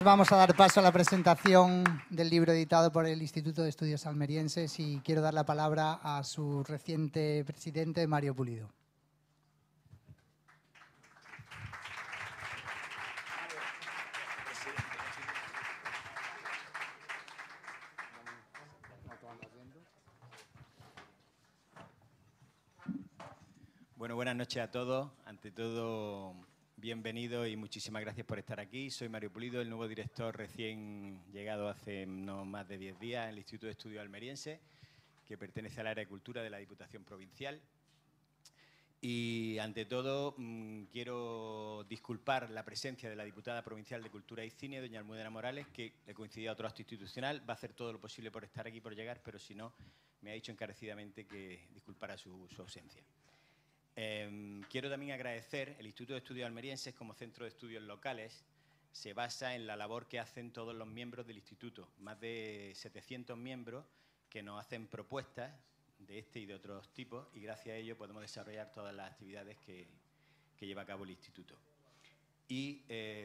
Vamos a dar paso a la presentación del libro editado por el Instituto de Estudios Almerienses y quiero dar la palabra a su reciente presidente, Mario Pulido. Bueno, buenas noches a todos. Ante todo, bienvenidos y muchísimas gracias por estar aquí. Soy Mario Pulido, el nuevo director recién llegado hace no más de 10 días en el Instituto de Estudios Almerienses, que pertenece al área de Cultura de la Diputación Provincial. Y ante todo, quiero disculpar la presencia de la diputada provincial de Cultura y Cine, doña Almudena Morales, que le coincidía a otro acto institucional. Va a hacer todo lo posible por estar aquí, por llegar, pero si no, me ha dicho encarecidamente que disculpara su ausencia. Quiero también agradecer el Instituto de Estudios Almerienses como centro de estudios locales. Se basa en la labor que hacen todos los miembros del instituto, más de 700 miembros que nos hacen propuestas de este y de otros tipos y gracias a ello podemos desarrollar todas las actividades que lleva a cabo el instituto. Y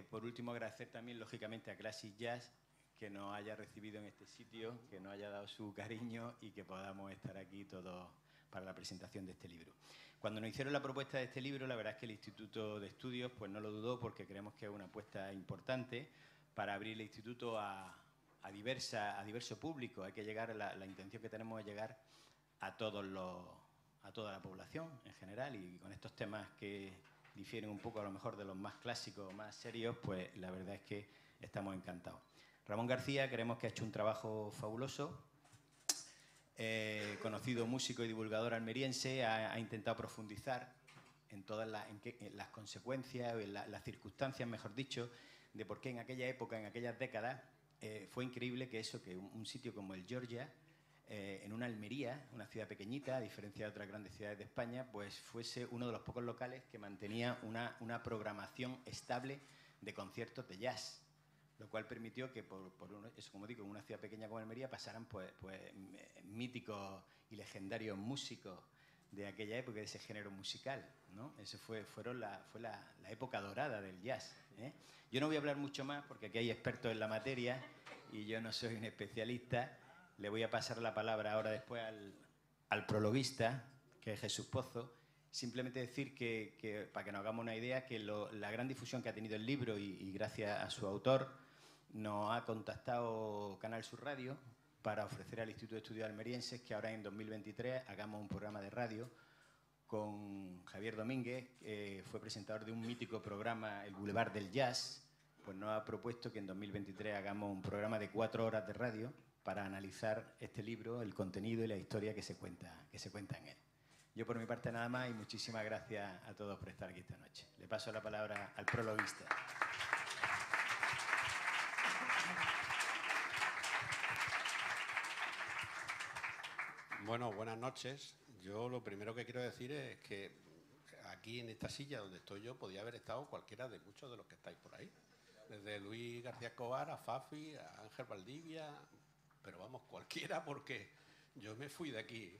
por último agradecer también lógicamente a Classic Jazz que nos haya recibido en este sitio, que nos haya dado su cariño y que podamos estar aquí todos para la presentación de este libro. Cuando nos hicieron la propuesta de este libro, la verdad es que el Instituto de Estudios pues no lo dudó porque creemos que es una apuesta importante para abrir el instituto a diverso público. Hay que llegar, la intención que tenemos es llegar a toda la población en general y con estos temas que difieren un poco a lo mejor de los más clásicos, más serios, pues la verdad es que estamos encantados. Ramón García creemos que ha hecho un trabajo fabuloso. Conocido músico y divulgador almeriense, ha intentado profundizar en todas las consecuencias, en las circunstancias, mejor dicho, de por qué en aquella época, en aquellas décadas, fue increíble que un sitio como el Georgia, en una Almería, una ciudad pequeñita, a diferencia de otras grandes ciudades de España, pues fuese uno de los pocos locales que mantenía una programación estable de conciertos de jazz. Lo cual permitió que, como digo, en una ciudad pequeña como Almería pasaran pues míticos y legendarios músicos de aquella época, de ese género musical, ¿no? Eso fue la época dorada del jazz, ¿eh? Yo no voy a hablar mucho más porque aquí hay expertos en la materia y yo no soy un especialista. Le voy a pasar la palabra ahora después al prologuista, que es Jesús Pozo. Simplemente decir que para que nos hagamos una idea, que la gran difusión que ha tenido el libro y gracias a su autor, nos ha contactado Canal Sur Radio para ofrecer al Instituto de Estudios Almerienses que ahora en 2023 hagamos un programa de radio con Javier Domínguez, que fue presentador de un mítico programa, El Boulevard del Jazz. Pues nos ha propuesto que en 2023 hagamos un programa de 4 horas de radio para analizar este libro, el contenido y la historia que se cuenta en él. Yo por mi parte nada más y muchísimas gracias a todos por estar aquí esta noche. Le paso la palabra al prologuista. Bueno, buenas noches. Yo lo primero que quiero decir es que aquí en esta silla donde estoy yo podía haber estado cualquiera de muchos de los que estáis por ahí. Desde Luis García Escobar a Fafi, a Ángel Valdivia, pero vamos, cualquiera porque yo me fui de aquí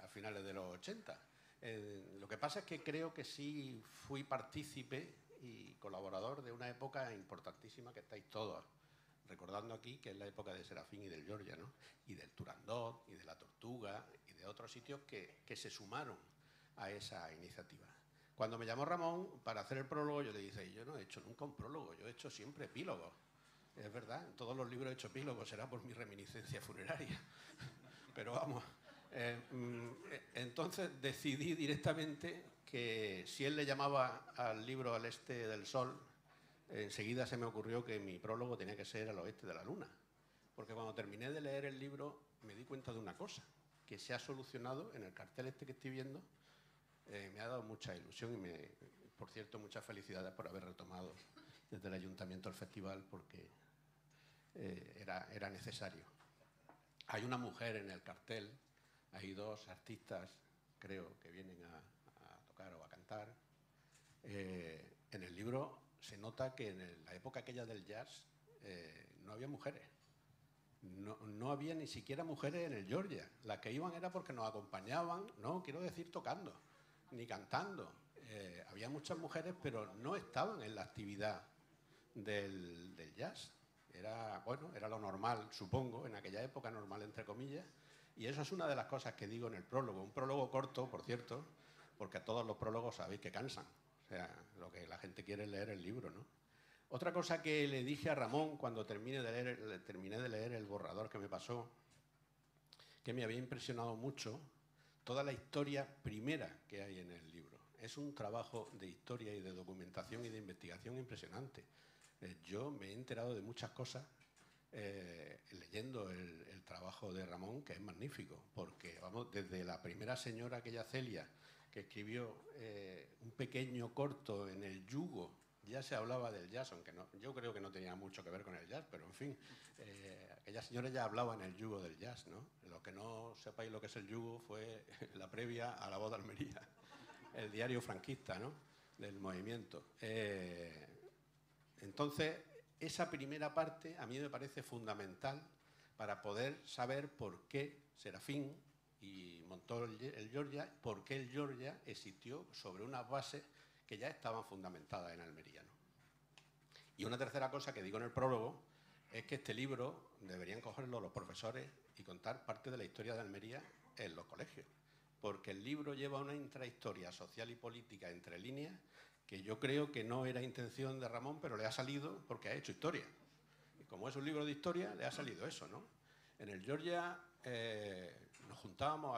a finales de los 80. Lo que pasa es que creo que sí fui partícipe y colaborador de una época importantísima que estáis todos recordando aquí, que es la época de Serafín y del Georgia, ¿no? Y del Turandot, y de la Tortuga, y de otros sitios que se sumaron a esa iniciativa. Cuando me llamó Ramón para hacer el prólogo, yo le dije, yo no he hecho nunca un prólogo, yo he hecho siempre epílogos. Es verdad, en todos los libros he hecho epílogos, será por mi reminiscencia funeraria. Pero vamos, entonces decidí directamente que si él le llamaba al libro Al este del sol, enseguida se me ocurrió que mi prólogo tenía que ser Al oeste de la luna. Porque cuando terminé de leer el libro me di cuenta de una cosa, que se ha solucionado en el cartel este que estoy viendo. Me ha dado mucha ilusión y, por cierto, muchas felicidades por haber retomado desde el ayuntamiento el festival porque era necesario. Hay una mujer en el cartel, hay dos artistas, creo, que vienen a tocar o a cantar. En el libro se nota que en la época aquella del jazz no había mujeres. No había ni siquiera mujeres en el Georgia. Las que iban era porque nos acompañaban, no quiero decir tocando, ni cantando. Había muchas mujeres, pero no estaban en la actividad del jazz. Era, bueno, era lo normal, supongo, en aquella época, normal entre comillas, y eso es una de las cosas que digo en el prólogo. Un prólogo corto, por cierto, porque a todos los prólogos sabéis que cansan. O sea, lo que la gente quiere es leer el libro, ¿no? Otra cosa que le dije a Ramón cuando terminé de leer el borrador que me pasó, que me había impresionado mucho, toda la historia primera que hay en el libro. Es un trabajo de historia y de documentación y de investigación impresionante. Yo me he enterado de muchas cosas leyendo el trabajo de Ramón, que es magnífico, porque vamos, desde la primera señora, aquella Celia, que escribió un pequeño corto en El Yugo, ya se hablaba del jazz, aunque no, yo creo que no tenía mucho que ver con el jazz, pero en fin, aquella señora ya hablaba en El Yugo del jazz, ¿no? Lo que no sepáis lo que es El Yugo fue la previa a la voz de Almería, el diario franquista, ¿no?, del movimiento. Entonces, esa primera parte a mí me parece fundamental para poder saber por qué Serafín y montó el Georgia, por qué el Georgia existió sobre unas bases que ya estaban fundamentadas en Almería, ¿no? Y una tercera cosa que digo en el prólogo es que este libro deberían cogerlo los profesores y contar parte de la historia de Almería en los colegios, porque el libro lleva una intrahistoria social y política entre líneas que yo creo que no era intención de Ramón, pero le ha salido porque ha hecho historia. Y como es un libro de historia, le ha salido eso, ¿no? En el Georgia nos juntábamos,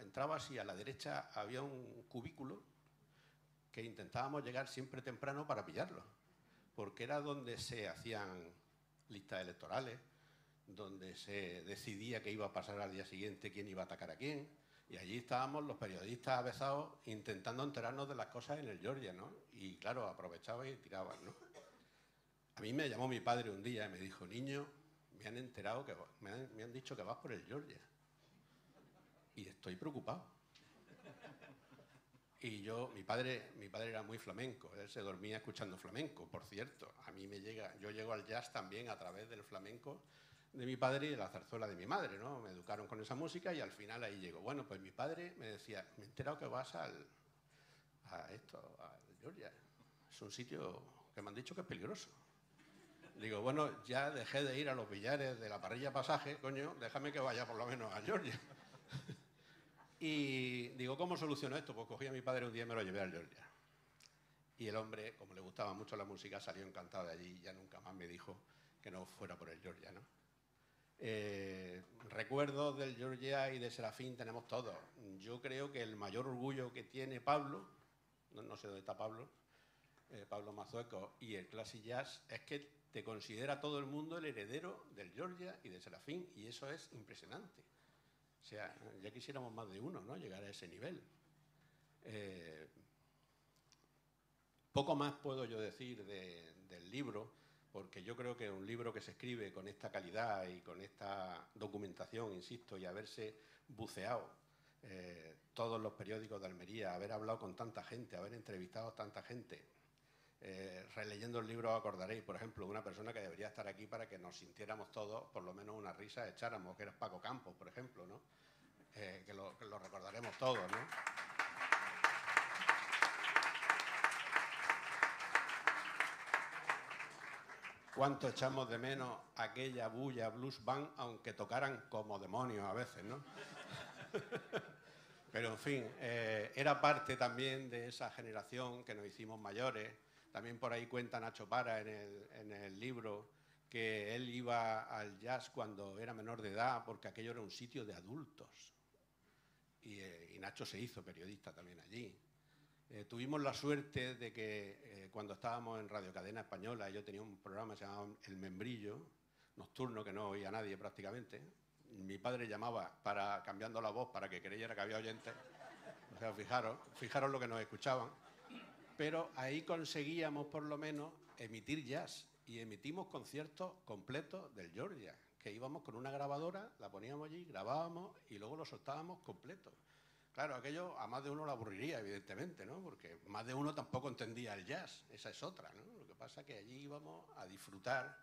entrabas y a la derecha había un cubículo que intentábamos llegar siempre temprano para pillarlo, porque era donde se hacían listas electorales, donde se decidía qué iba a pasar al día siguiente, quién iba a atacar a quién, y allí estábamos los periodistas avezados intentando enterarnos de las cosas en el Georgia, ¿no? Y claro, aprovechaban y tiraban, ¿no? A mí me llamó mi padre un día y me dijo: niño, me han enterado que me han dicho que vas por el Georgia y estoy preocupado. Y mi padre era muy flamenco, él se dormía escuchando flamenco, por cierto. A mí yo llego al jazz también a través del flamenco de mi padre y de la zarzuela de mi madre, ¿no? Me educaron con esa música y al final ahí llego. Bueno, pues mi padre me decía: me he enterado que vas al Georgia. Es un sitio que me han dicho que es peligroso. Digo, bueno, ya dejé de ir a los billares de la parrilla Pasaje, coño, déjame que vaya por lo menos a Georgia. Y digo, ¿cómo soluciono esto? Pues cogí a mi padre un día y me lo llevé al Georgia. Y el hombre, como le gustaba mucho la música, salió encantado de allí y ya nunca más me dijo que no fuera por el Georgia, ¿no? Recuerdos del Georgia y de Serafín tenemos todos. Yo creo que el mayor orgullo que tiene Pablo, no sé dónde está Pablo Mazueco, y el Classic Jazz, es que te considera todo el mundo el heredero del Georgia y de Serafín, y eso es impresionante. O sea, ya quisiéramos más de uno, ¿no?, llegar a ese nivel. Poco más puedo yo decir del libro, porque yo creo que es un libro que se escribe con esta calidad y con esta documentación, insisto, y haberse buceado todos los periódicos de Almería, haber hablado con tanta gente, haber entrevistado a tanta gente. Releyendo el libro acordaréis, por ejemplo, de una persona que debería estar aquí para que nos sintiéramos todos, por lo menos una risa echáramos, que era Paco Campos, por ejemplo, ¿no? Que lo recordaremos todos, ¿no? ¿Cuánto echamos de menos aquella bulla blues band, aunque tocaran como demonios a veces, ¿no? Pero, en fin, era parte también de esa generación que nos hicimos mayores. También por ahí cuenta Nacho Para en el libro que él iba al jazz cuando era menor de edad porque aquello era un sitio de adultos. Y Nacho se hizo periodista también allí. Tuvimos la suerte de que cuando estábamos en Radio Cadena Española, yo tenía un programa que se llamaba El Membrillo, nocturno, que no oía nadie prácticamente. Mi padre llamaba cambiando la voz para que creyera que había oyentes. O sea, fijaros lo que nos escuchaban. Pero ahí conseguíamos por lo menos emitir jazz y emitimos conciertos completos del Georgia, que íbamos con una grabadora, la poníamos allí, grabábamos y luego lo soltábamos completo. Claro, aquello a más de uno lo aburriría, evidentemente, ¿no? Porque más de uno tampoco entendía el jazz, esa es otra, ¿no? Lo que pasa es que allí íbamos a disfrutar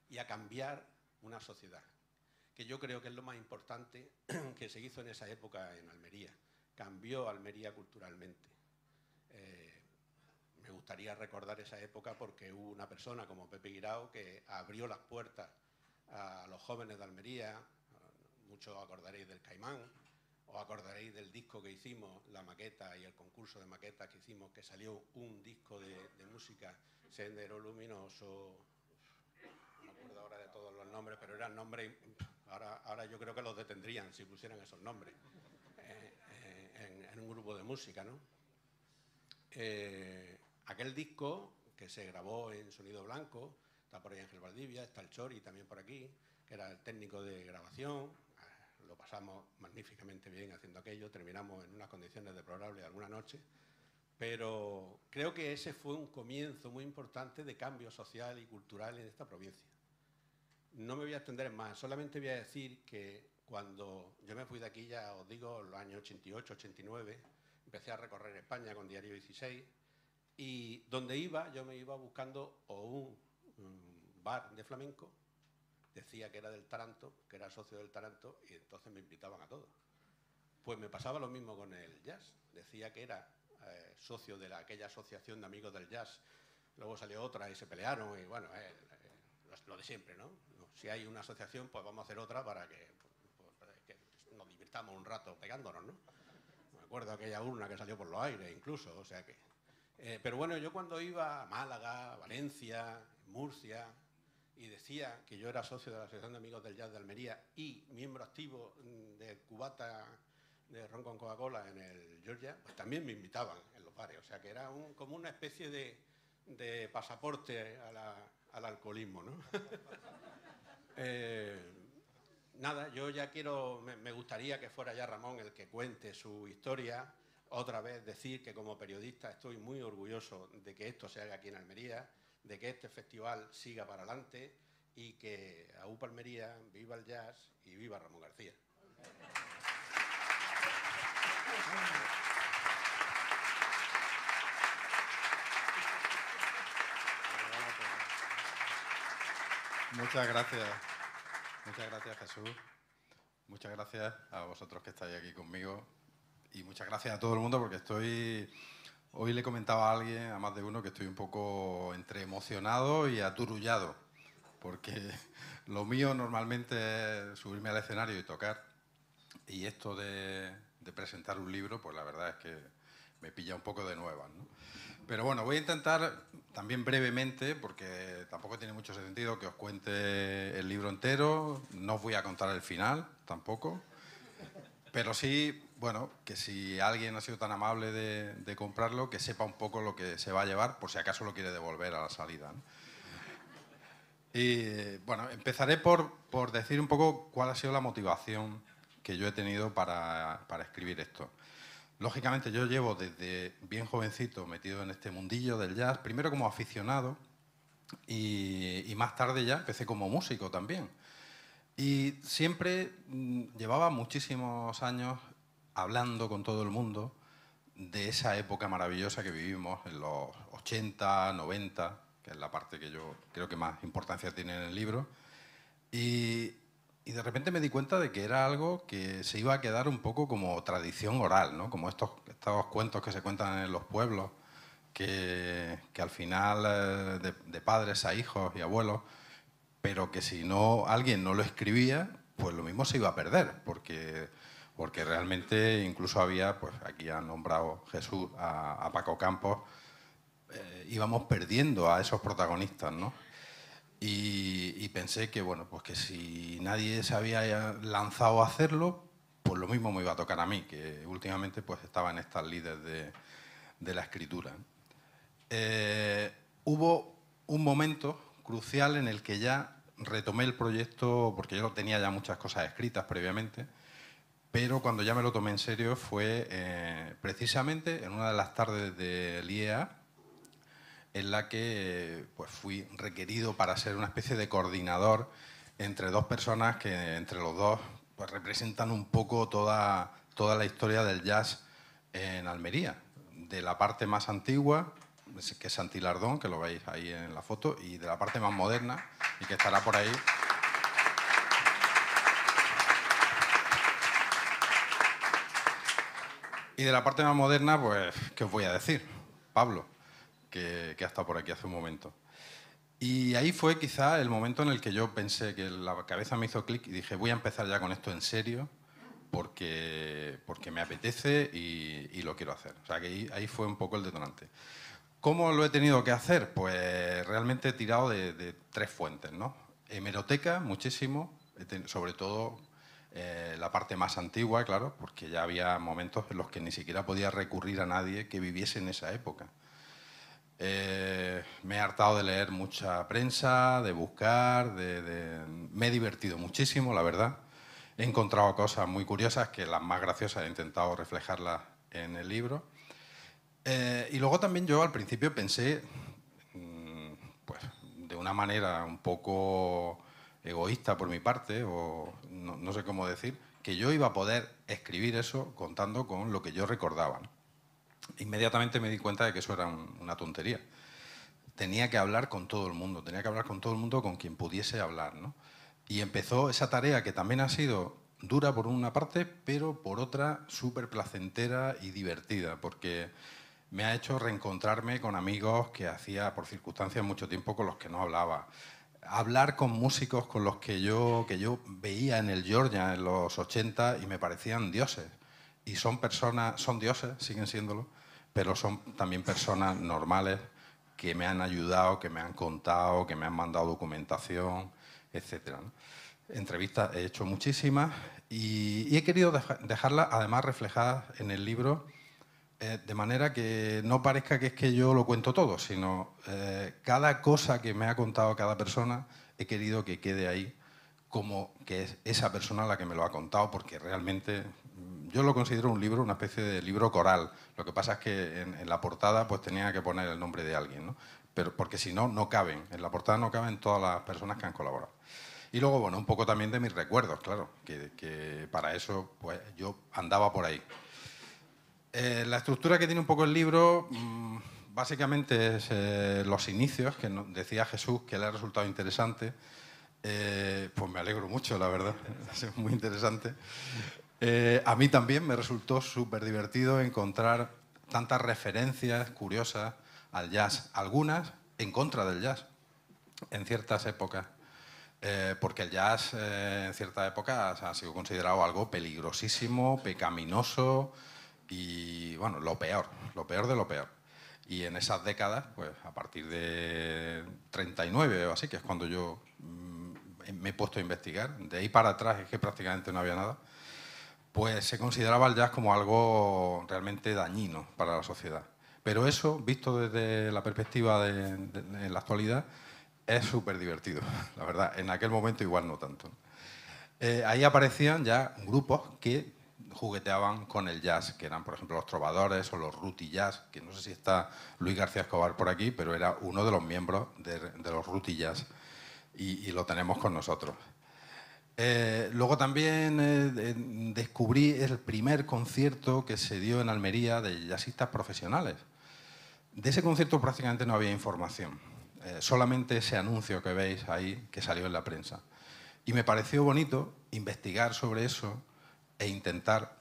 y a cambiar una sociedad, que yo creo que es lo más importante que se hizo en esa época en Almería. Cambió Almería culturalmente. me gustaría recordar esa época porque hubo una persona como Pepe Guirao que abrió las puertas a los jóvenes de Almería. Muchos acordaréis del Caimán, os acordaréis del disco que hicimos, la maqueta y el concurso de maquetas que hicimos, que salió un disco de música, Sendero Luminoso, no me acuerdo ahora de todos los nombres, pero eran nombres, ahora yo creo que los detendrían si pusieran esos nombres en un grupo de música, ¿no? Aquel disco que se grabó en sonido blanco, está por ahí Ángel Valdivia, está el Chori también por aquí, que era el técnico de grabación. Lo pasamos magníficamente bien haciendo aquello, terminamos en unas condiciones deplorables alguna noche, pero creo que ese fue un comienzo muy importante de cambio social y cultural en esta provincia. No me voy a extender más, solamente voy a decir que cuando yo me fui de aquí, ya os digo, en los años 88, 89, empecé a recorrer España con Diario 16 y donde iba, yo me iba buscando o un bar de flamenco, decía que era del Taranto, que era socio del Taranto y entonces me invitaban a todos. Pues me pasaba lo mismo con el jazz, decía que era socio de aquella asociación de amigos del jazz, luego salió otra y se pelearon y bueno, lo de siempre, ¿no? Si hay una asociación, pues vamos a hacer otra para que nos divirtamos un rato pegándonos, ¿no? Me acuerdo aquella urna que salió por los aires incluso, o sea que... pero bueno, yo cuando iba a Málaga, Valencia, Murcia, y decía que yo era socio de la Asociación de Amigos del Jazz de Almería y miembro activo de cubata de ron con Coca-Cola en el Georgia, pues también me invitaban en los bares, o sea que era como una especie de pasaporte al alcoholismo, ¿no? Nada, yo ya me gustaría que fuera ya Ramón el que cuente su historia. Otra vez decir que como periodista estoy muy orgulloso de que esto se haga aquí en Almería, de que este festival siga para adelante y que AUPA Almería, viva el jazz y viva Ramón García. Muchas gracias Jesús, muchas gracias a vosotros que estáis aquí conmigo y muchas gracias a todo el mundo porque hoy le comentaba a alguien, a más de uno, que estoy un poco entre emocionado y aturullado porque lo mío normalmente es subirme al escenario y tocar y esto de presentar un libro, pues la verdad es que me pilla un poco de nuevas, ¿no? Pero bueno, voy a intentar también brevemente, porque tampoco tiene mucho sentido que os cuente el libro entero, no os voy a contar el final tampoco, pero sí, bueno, que si alguien ha sido tan amable de comprarlo, que sepa un poco lo que se va a llevar, por si acaso lo quiere devolver a la salida, ¿no? Y bueno, empezaré por decir un poco cuál ha sido la motivación que yo he tenido para escribir esto. Lógicamente yo llevo desde bien jovencito metido en este mundillo del jazz, primero como aficionado y más tarde ya empecé como músico también. Y siempre llevaba muchísimos años hablando con todo el mundo de esa época maravillosa que vivimos en los 80, 90, que es la parte que yo creo que más importancia tiene en el libro. Y de repente me di cuenta de que era algo que se iba a quedar un poco como tradición oral, ¿no? Como estos cuentos que se cuentan en los pueblos, que al final de padres a hijos y abuelos, pero que si no alguien no lo escribía, pues lo mismo se iba a perder, porque realmente incluso había, pues aquí ha nombrado Jesús a Paco Campos, íbamos perdiendo a esos protagonistas, ¿no? Y pensé que, bueno, pues que si nadie se había lanzado a hacerlo, pues lo mismo me iba a tocar a mí, que últimamente pues estaba en estas lides de la escritura. Hubo un momento crucial en el que ya retomé el proyecto, porque yo tenía ya muchas cosas escritas previamente, pero cuando ya me lo tomé en serio fue precisamente en una de las tardes del IEA, en la que pues, fui requerido para ser una especie de coordinador entre dos personas que entre los dos pues, representan un poco toda la historia del jazz en Almería, de la parte más antigua, que es Santi Lardón, que lo veis ahí en la foto, y de la parte más moderna, y que estará por ahí. Y de la parte más moderna, pues, ¿qué os voy a decir? Pablo, que ha estado por aquí hace un momento. Y ahí fue quizá el momento en el que yo pensé que la cabeza me hizo clic y dije, voy a empezar ya con esto en serio porque me apetece y lo quiero hacer. O sea, que ahí fue un poco el detonante. ¿Cómo lo he tenido que hacer? Pues realmente he tirado de 3 fuentes, ¿no? Hemeroteca, muchísimo, sobre todo la parte más antigua, claro, porque ya había momentos en los que ni siquiera podía recurrir a nadie que viviese en esa época. Me he hartado de leer mucha prensa, de buscar, me he divertido muchísimo, la verdad. He encontrado cosas muy curiosas que las más graciosas he intentado reflejarlas en el libro. Y luego también yo al principio pensé, pues de una manera un poco egoísta por mi parte, o no sé cómo decir, que yo iba a poder escribir eso contando con lo que yo recordaba, ¿no? Inmediatamente me di cuenta de que eso era una tontería. Tenía que hablar con todo el mundo, tenía que hablar con todo el mundo con quien pudiese hablar, ¿no? Y empezó esa tarea que también ha sido dura por una parte, pero por otra súper placentera y divertida, porque me ha hecho reencontrarme con amigos que hacía por circunstancias mucho tiempo con los que no hablaba. Hablar con músicos con los que yo veía en el Georgia en los 80 y me parecían dioses. Y son personas, son dioses, siguen siéndolo, pero son también personas normales que me han ayudado, que me han contado, que me han mandado documentación, etc., ¿no? Entrevistas he hecho muchísimas y he querido dejarlas además reflejadas en el libro de manera que no parezca que es que yo lo cuento todo, sino cada cosa que me ha contado cada persona he querido que quede ahí como que es esa persona la que me lo ha contado, porque realmente yo lo considero un libro, una especie de libro coral. Lo que pasa es que en la portada pues tenía que poner el nombre de alguien, ¿no? Pero porque si no, no caben. En la portada no caben todas las personas que han colaborado. Y luego, bueno, un poco también de mis recuerdos, claro, que para eso pues yo andaba por ahí. La estructura que tiene un poco el libro básicamente es los inicios, que decía Jesús que le ha resultado interesante. Pues me alegro mucho, la verdad, es muy interesante. A mí también me resultó súper divertido encontrar tantas referencias curiosas al jazz, algunas en contra del jazz, en ciertas épocas. Porque el jazz en cierta época ha sido considerado algo peligrosísimo, pecaminoso y, bueno, lo peor de lo peor. Y en esas décadas, pues a partir de 39 o así, que es cuando yo me he puesto a investigar, de ahí para atrás es que prácticamente no había nada, pues se consideraba el jazz como algo realmente dañino para la sociedad. Pero eso, visto desde la perspectiva en la actualidad, es súper divertido, la verdad. En aquel momento igual no tanto. Ahí aparecían ya grupos que jugueteaban con el jazz, que eran, por ejemplo, los Trovadores o los Ruti Jazz, que no sé si está Luis García Escobar por aquí, pero era uno de los miembros de los Ruti Jazz y lo tenemos con nosotros. Luego también descubrí el primer concierto que se dio en Almería de jazzistas profesionales. De ese concierto prácticamente no había información. Solamente ese anuncio que veis ahí, que salió en la prensa. Y me pareció bonito investigar sobre eso e intentar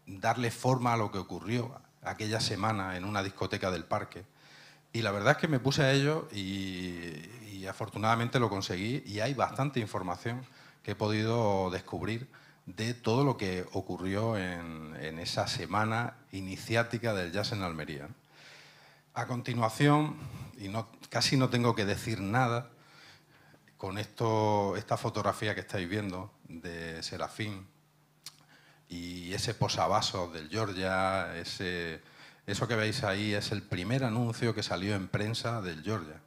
darle forma a lo que ocurrió aquella semana en una discoteca del Parque. Y la verdad es que me puse a ello y afortunadamente lo conseguí y hay bastante información que he podido descubrir de todo lo que ocurrió en esa semana iniciática del jazz en Almería. A continuación, y casi no tengo que decir nada, con esta fotografía que estáis viendo de Serafín y ese posavasos del Georgia, eso que veis ahí es el primer anuncio que salió en prensa del Georgia.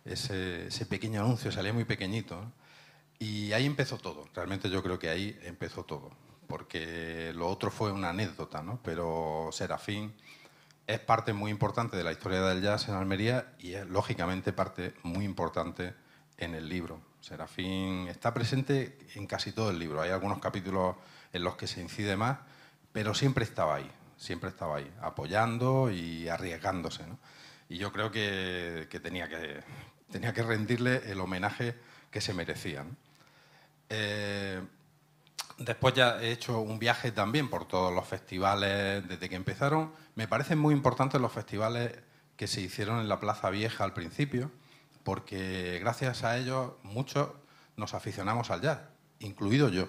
Ese pequeño anuncio salía muy pequeñito, ¿no? Y ahí empezó todo, realmente yo creo que ahí empezó todo, porque lo otro fue una anécdota, ¿no? Pero Serafín es parte muy importante de la historia del jazz en Almería y es, lógicamente, parte muy importante en el libro. Serafín está presente en casi todo el libro. Hay algunos capítulos en los que se incide más, pero siempre estaba ahí, apoyando y arriesgándose, ¿no? Y yo creo que tenía que rendirle el homenaje que se merecía, ¿no? Después ya he hecho un viaje también por todos los festivales desde que empezaron. Me parecen muy importantes los festivales que se hicieron en la Plaza Vieja al principio, porque gracias a ellos muchos nos aficionamos al jazz, incluido yo.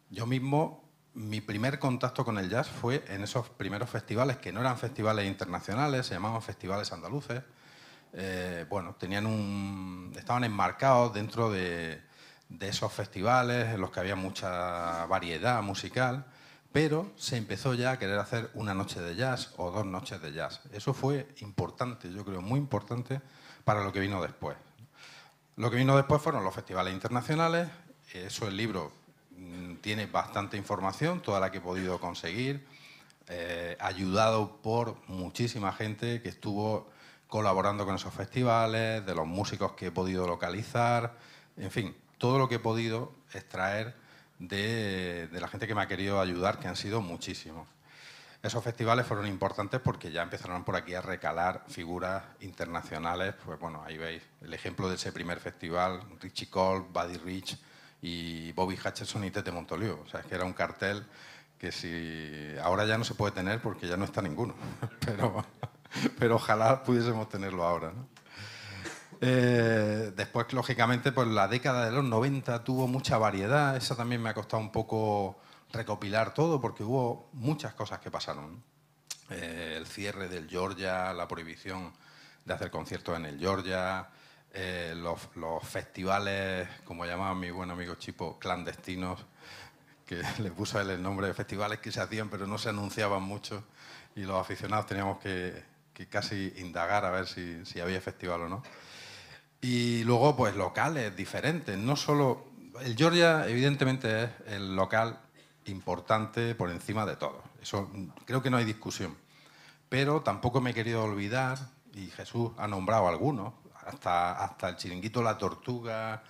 Yo mismo, mi primer contacto con el jazz fue en esos primeros festivales, que no eran festivales internacionales, se llamaban festivales andaluces. Bueno, estaban enmarcados dentro de esos festivales en los que había mucha variedad musical, pero se empezó ya a querer hacer una noche de jazz o 2 noches de jazz. Eso fue importante, yo creo, muy importante para lo que vino después. Lo que vino después fueron los festivales internacionales. Eso el libro tiene bastante información, toda la que he podido conseguir, ayudado por muchísima gente que estuvo colaborando con esos festivales, de los músicos que he podido localizar, en fin, todo lo que he podido extraer de la gente que me ha querido ayudar, que han sido muchísimos. Esos festivales fueron importantes porque ya empezaron por aquí a recalar figuras internacionales. Pues bueno, ahí veis el ejemplo de ese primer festival, Richie Cole, Buddy Rich y Bobby Hutcherson y Tete Montoliu. O sea, es que era un cartel que si ahora ya no se puede tener porque ya no está ninguno, pero ojalá pudiésemos tenerlo ahora, ¿no? Después, lógicamente, pues la década de los 90 tuvo mucha variedad. Esa también me ha costado un poco recopilar todo porque hubo muchas cosas que pasaron. El cierre del Georgia, la prohibición de hacer conciertos en el Georgia, los festivales, como llamaba mi buen amigo Chipo, clandestinos, que le puso a él el nombre de festivales que se hacían pero no se anunciaban mucho y los aficionados teníamos que casi indagar a ver si había festival o no. Y luego, pues, locales diferentes. No solo... El Georgia, evidentemente, es el local importante por encima de todo. Eso creo que no hay discusión. Pero tampoco me he querido olvidar, y Jesús ha nombrado algunos, hasta el Chiringuito La Tortuga,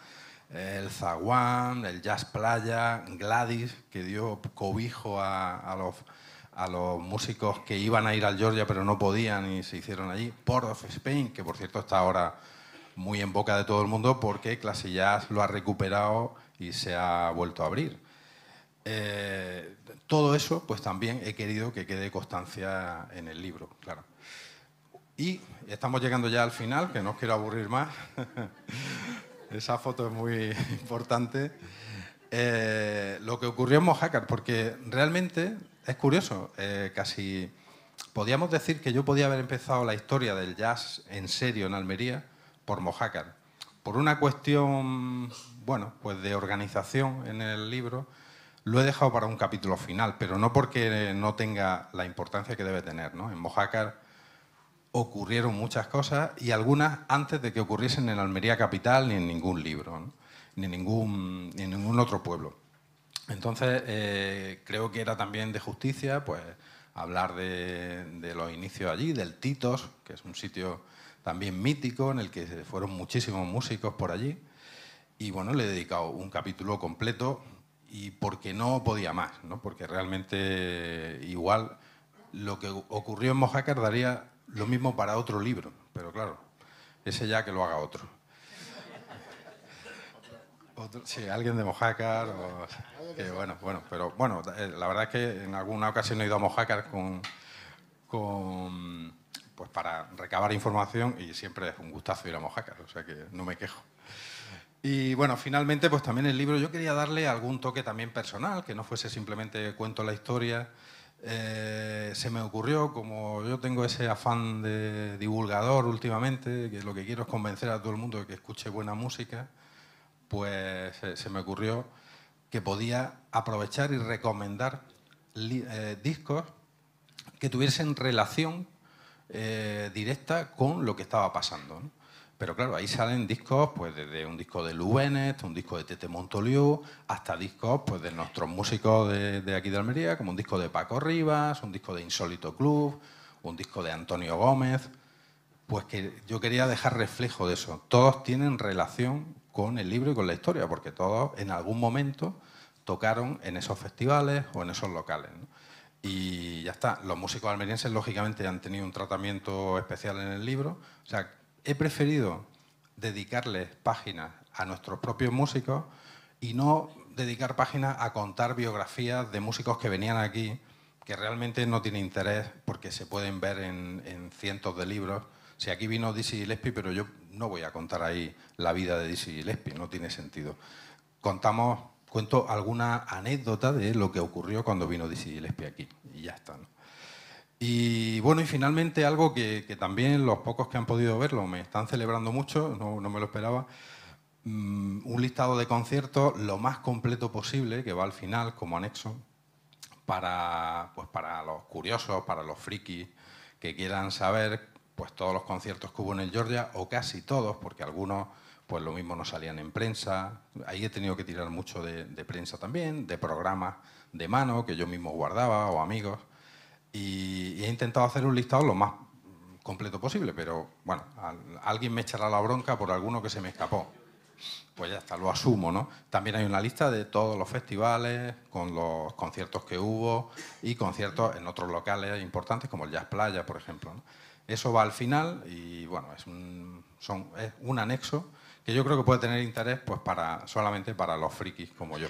el Zaguán, el Jazz Playa, Gladys, que dio cobijo a los músicos que iban a ir al Georgia pero no podían y se hicieron allí. Port of Spain, que por cierto está ahora muy en boca de todo el mundo porque Classic Jazz lo ha recuperado y se ha vuelto a abrir. Todo eso, pues también he querido que quede constancia en el libro, claro. Y estamos llegando ya al final, que no os quiero aburrir más. Esa foto es muy importante. Lo que ocurrió en Mojácar, porque realmente es curioso, casi podíamos decir que yo podía haber empezado la historia del jazz en serio en Almería por Mojácar. Por una cuestión, bueno, pues de organización en el libro, lo he dejado para un capítulo final, pero no porque no tenga la importancia que debe tener, ¿no? En Mojácar ocurrieron muchas cosas y algunas antes de que ocurriesen en Almería capital ni en ningún libro, ¿no? ni en ningún otro pueblo. Entonces, creo que era también de justicia pues, hablar de los inicios allí, del Titos, que es un sitio también mítico en el que fueron muchísimos músicos por allí. Y bueno, le he dedicado un capítulo completo y porque no podía más, ¿no? Porque realmente igual lo que ocurrió en Mojácar daría lo mismo para otro libro, pero claro, ese ya que lo haga otro. Sí, alguien de Mojácar, pero bueno, la verdad es que en alguna ocasión he ido a Mojácar pues para recabar información y siempre es un gustazo ir a Mojácar, o sea que no me quejo. Y bueno, finalmente, pues también el libro yo quería darle algún toque también personal, que no fuese simplemente cuento la historia. Se me ocurrió, como yo tengo ese afán de divulgador últimamente, que lo que quiero es convencer a todo el mundo de que escuche buena música, pues se me ocurrió que podía aprovechar y recomendar discos que tuviesen relación directa con lo que estaba pasando, ¿no? Pero claro, ahí salen discos, pues desde un disco de Lou Bennett, un disco de Tete Montoliu, hasta discos pues, de nuestros músicos de aquí de Almería, como un disco de Paco Rivas, un disco de Insólito Club, un disco de Antonio Gómez. Pues que yo quería dejar reflejo de eso. Todos tienen relación con el libro y con la historia, porque todos en algún momento tocaron en esos festivales o en esos locales, ¿no? Y ya está. Los músicos almerienses, lógicamente, han tenido un tratamiento especial en el libro. O sea, he preferido dedicarles páginas a nuestros propios músicos y no dedicar páginas a contar biografías de músicos que venían aquí, que realmente no tiene interés porque se pueden ver en cientos de libros. Si aquí vino Dizzy Gillespie, pero yo no voy a contar ahí la vida de Dizzy Gillespie, no tiene sentido. Cuento alguna anécdota de lo que ocurrió cuando vino Dizzy Gillespie aquí, y ya está, ¿no? Y bueno, y finalmente algo que también los pocos que han podido verlo me están celebrando mucho, no me lo esperaba, un listado de conciertos lo más completo posible, que va al final como anexo, para los curiosos, para los frikis que quieran saber pues todos los conciertos que hubo en el Georgia, o casi todos, porque algunos pues lo mismo no salían en prensa. Ahí he tenido que tirar mucho de prensa también, de programas de mano que yo mismo guardaba, o amigos, y he intentado hacer un listado lo más completo posible, pero bueno, alguien me echará la bronca por alguno que se me escapó. Pues ya está, lo asumo, ¿no? También hay una lista de todos los festivales, con los conciertos que hubo y conciertos en otros locales importantes, como el Jazz Playa, por ejemplo, ¿no? Eso va al final y, bueno, es un anexo que yo creo que puede tener interés pues solamente para los frikis como yo.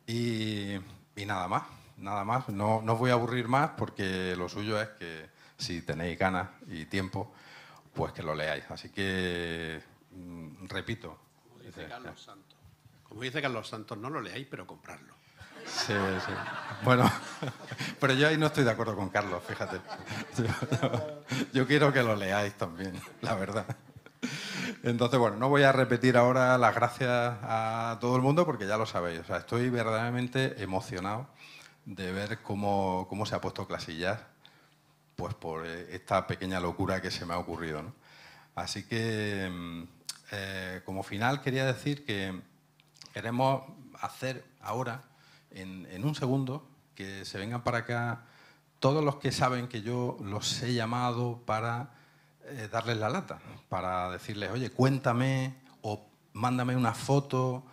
Y nada más, nada más. No os voy a aburrir más porque lo suyo es que si tenéis ganas y tiempo, pues que lo leáis. Así que, repito. Como dice Carlos Santos, no lo leáis, pero comprarlo. Sí, sí. Bueno, pero yo ahí no estoy de acuerdo con Carlos, fíjate. Yo quiero que lo leáis también, la verdad. Entonces, bueno, no voy a repetir ahora las gracias a todo el mundo porque ya lo sabéis. O sea, estoy verdaderamente emocionado de ver cómo se ha puesto Classic pues por esta pequeña locura que se me ha ocurrido, ¿no? Así que, como final, quería decir que queremos hacer ahora, en un segundo, que se vengan para acá todos los que saben que yo los he llamado para darles la lata, para decirles, oye, cuéntame o mándame una foto,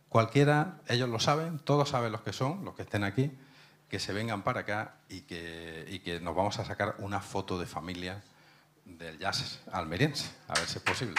cualquiera, ellos lo saben, todos saben los que son, los que estén aquí, que se vengan para acá y que nos vamos a sacar una foto de familia del jazz almeriense, a ver si es posible.